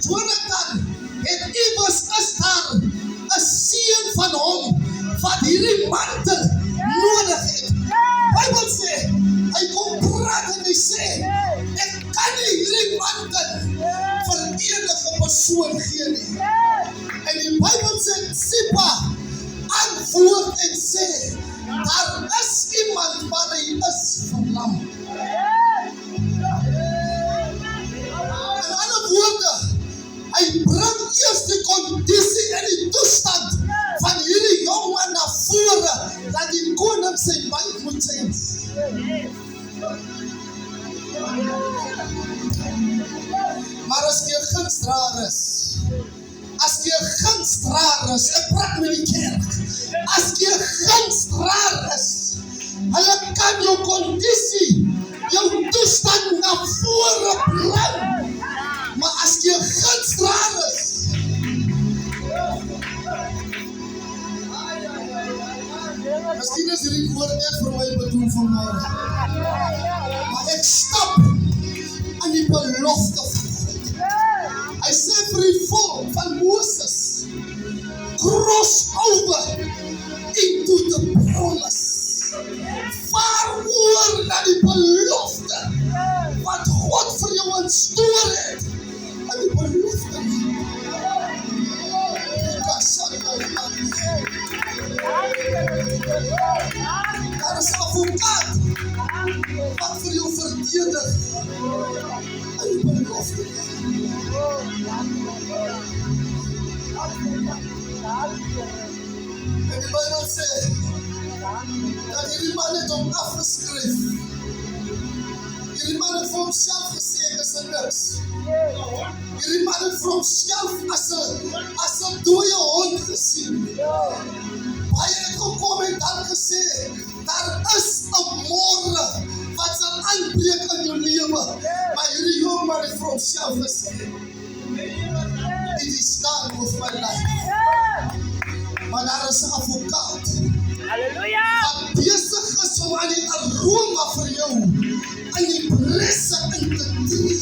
Jonathan het iewers is daar 'n seun van hom wat hierdie mantel nodig het. Bybel sê, hy kom praat en hy sê, ek kan nie hierdie mantel vir enige persoon gee nie. En die Bybel sê, Sipa antwoord en sê, daar is iemand maar hy is verlam. In ander woorde, hy bring eers die kondisie en die toestand van hierdie jongman na vore, dat die koning sy mind moet change. Maar as jy 'n gunstraer is, ek praat met die kerk, as jy 'n gunstraer is, hulle kan jou kondisie, jou toestand na vore bring, maar as jy 'n gunstraer is, miskien is hierdie woord net vir my bedoel vanmôre, maar ek stap aan die belofte van God. Hy sê vir die volk van Moses, cross over into the promise. Vaar oor na die belofte wat God vir jou instoor het. En die belofte daar is 'n advokaat wat vir jou verdedig. En die belofte en die Bybel sê dat hierdie man het hom afgeskryf. Hierdie man het vir homself gesê, ek is 'n niks. Hierdie man het vir homself as 'n dooie hond gesien. Hy het gekom en dan gesê, daar is 'n môre wat sal aanbreek in jou lewe. Maar hierdie jong man het vir homself gesê, it is done with my life. Maar daar is 'n advokaat. Halleluja! Wat besig is om aan die aroma vir jou in die presse in te tree.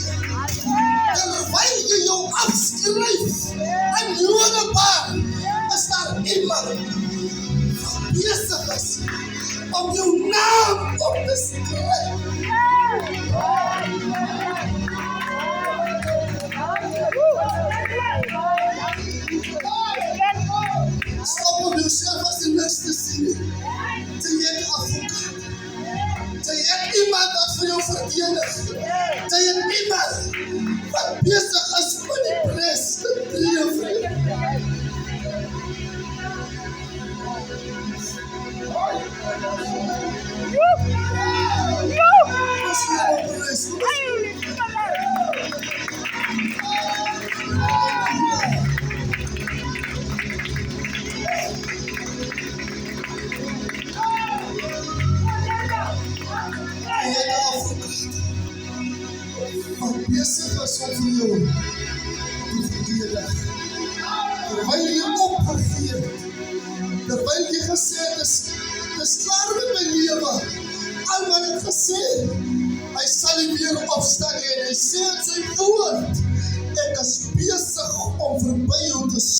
Terwyl jy jou afskryf en lodebaar, is daar iemand wat besig is om jou naam op te skryf. Stop op jouself as die niks te sien. Jy het 'n advokaat. Jy het iemand wat vir jou verdedig. Jy het iemand wat besig is met die pres te tree vir jou. As jy op pres, wat besig is om vir jou te verdedig. Terwyl jy opgegee het, terwyl jy gesê het, dis klaar met my lewe. Al wat ek gesê, hy sal nie weer opstaan nie, en hy sê in sy woord, ek is besig om verby jou te